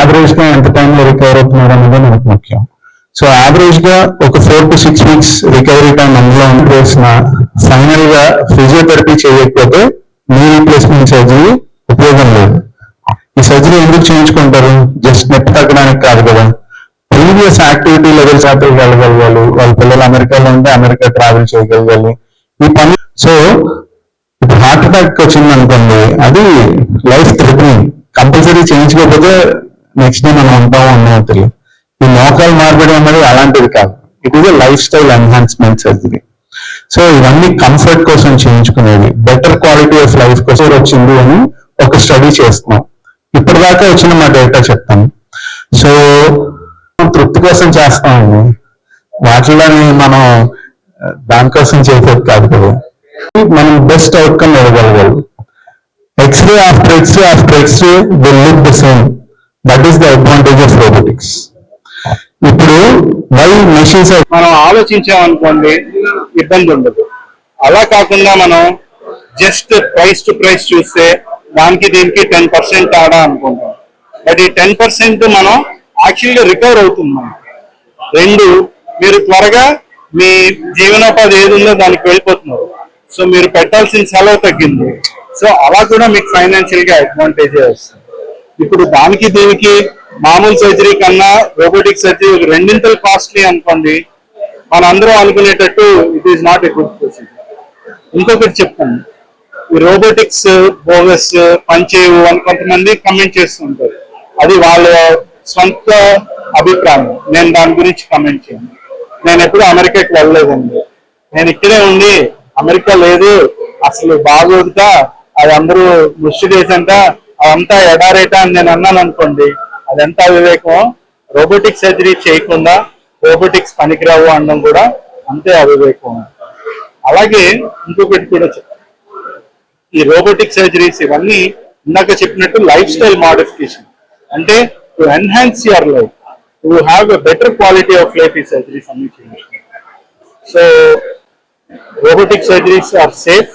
Average గా ఎంత టైంలో రికవర్ అవుతున్నారు అనేది మనకు ముఖ్యం. సో యావరేజ్ గా ఒక 4 to 6 weeks రికవరీ టైం అందులో చేసిన ఫైనల్ గా ఫిజియోథెరపీ చేయకపోతే నీ రీప్లేస్మెంట్ సర్జరీ ఉపయోగం లేదు. ఈ సర్జరీ ఎందుకు చేయించుకుంటారు? జస్ట్ నొప్పి తగ్గడానికి కాదు కదా, ప్రీవియస్ యాక్టివిటీ లెవెల్స్ ఆపై వెళ్ళగలగాలి, వాళ్ళ పిల్లలు అమెరికాలో ఉంటే అమెరికా ట్రావెల్ చేయగలగాలి ఈ పని. సో ఇప్పుడు హార్ట్ అటాక్ వచ్చింది అనుకోండి, అది లైఫ్ థ్రెటనింగ్, కంపల్సరీ చేయించుకోకపోతే నెక్స్ట్ డే మనం ఉంటాము అన్నది తెలియదు. ఈ మోకాలు మార్పిడి అనేది అలాంటిది కాదు, it is a life style enhancement surgery. So ఇవన్నీ కంఫర్ట్ కోసం చేయించుకునేది, బెటర్ క్వాలిటీ ఆఫ్ లైఫ్ కోసం వచ్చింది అని ఒక స్టడీ చేస్తున్నాం. ఇప్పటిదాకా వచ్చిన మా డేటా చెప్తాను. సో తృప్తి కోసం చేస్తామండి, వాటిలోని మనం దానికోసం చేసేది కాదు కదా, మనం బెస్ట్ అవుట్కమ్ ఇవ్వగలగాలి. X-ray after X-ray after X-ray will look the same. That is the advantage of robotics. ఇప్పుడు వై మెషిన్స్ మనం ఆలోచించామనుకోండి ఇబ్బంది ఉండదు. అలా కాకుండా మనం జస్ట్ ప్రైస్ టు ప్రైస్ చూస్తే దానికి దీనికి 10% తేడా అనుకుంటాం. బట్ ఈ 10% మనం యాక్చువల్గా రికవర్ అవుతున్నాం. రెండు, మీరు త్వరగా మీ జీవనోపాధి ఏది ఉందో దానికి వెళ్ళిపోతున్నారు. సో మీరు పెట్టాల్సిన సెలవు తగ్గింది. సో అలా కూడా మీకు ఫైనాన్షియల్ గా అడ్వాంటేజే వస్తుంది. ఇప్పుడు దానికి దీనికి మామూలు సర్జరీ కన్నా రోబోటిక్ సర్జరీ రెండింతలు కాస్ట్లీ అనుకోండి, మనందరం అనుకునేటట్టు it is not a good procedure. ఇంకొకటి చెప్తాను, ఈ రోబోటిక్స్ బోగస్ పనిచేయవు అని కొంతమంది కమెంట్ చేస్తుంటారు. అది వాళ్ళ సొంత అభిప్రాయం, నేను దాని గురించి కమెంట్ చేయను. నేను ఎప్పుడు అమెరికాకి వెళ్ళలేదండి. నేను ఇక్కడే ఉండి అమెరికా లేదు అసలు బాగోదుగా, అది అందరూ ముష్టి చేసంట, అదంతా ఎడారేట అని నేను అన్నాను అనుకోండి, అదంతా అవివేకం. రోబోటిక్ సర్జరీ చేయకుండా రోబోటిక్స్ పనికిరావు అనడం కూడా అంతే అవివేకం. అలాగే ఇంకొకటి కూడా చెప్తాను, ఈ రోబోటిక్ సర్జరీస్ ఇవన్నీ ఇందాక చెప్పినట్టు లైఫ్ స్టైల్ మోడిఫికేషన్, అంటే to enhance your life, to have a better quality of life ఈ సర్జరీస్ అన్ని చేయాలి. So robotic surgeries are safe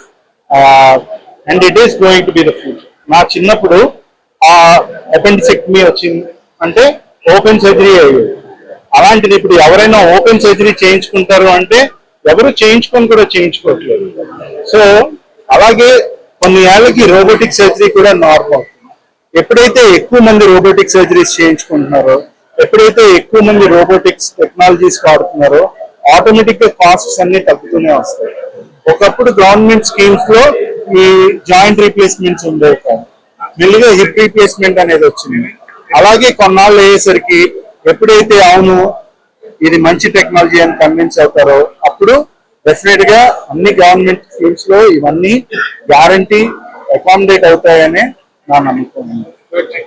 and it is going to be the future. నా చిన్నప్పుడు అపెండిసెక్టమీ వచ్చింది అంటే ఓపెన్ సర్జరీ అయ్యేది. అలాంటిది ఇప్పుడు ఎవరైనా ఓపెన్ సర్జరీ చేయించుకుంటారు అంటే ఎవరు చేయించుకొని కూడా చేయించుకోవట్లేదు. సో అలాగే కొన్ని ఏళ్ళకి రోబోటిక్ సర్జరీ కూడా నార్మల్. ఎప్పుడైతే ఎక్కువ మంది రోబోటిక్ సర్జరీస్ చేయించుకుంటున్నారో, ఎప్పుడైతే ఎక్కువ మంది రోబోటిక్స్ టెక్నాలజీస్ వాడుతున్నారో, ఆటోమేటిక్ గా కాస్ట్స్ అన్ని తగ్గుతూనే వస్తాయి. ఒకప్పుడు గవర్నమెంట్ స్కీమ్స్ లో ఈ జాయింట్ రీప్లేస్మెంట్స్ ఉండేవి కాదు, మెల్లిగా హిప్ రీప్లేస్మెంట్ అనేది వచ్చింది. అలాగే కొన్నాళ్ళు అయ్యేసరికి ఎప్పుడైతే అవును ఇది మంచి టెక్నాలజీ అని కన్విన్స్ అవుతారో అప్పుడు డెఫినెట్ గా అన్ని గవర్నమెంట్ స్కీమ్స్ లో ఇవన్నీ గ్యారంటీ అకామిడేట్ అవుతాయనే నా నమ్మకం ఉంది.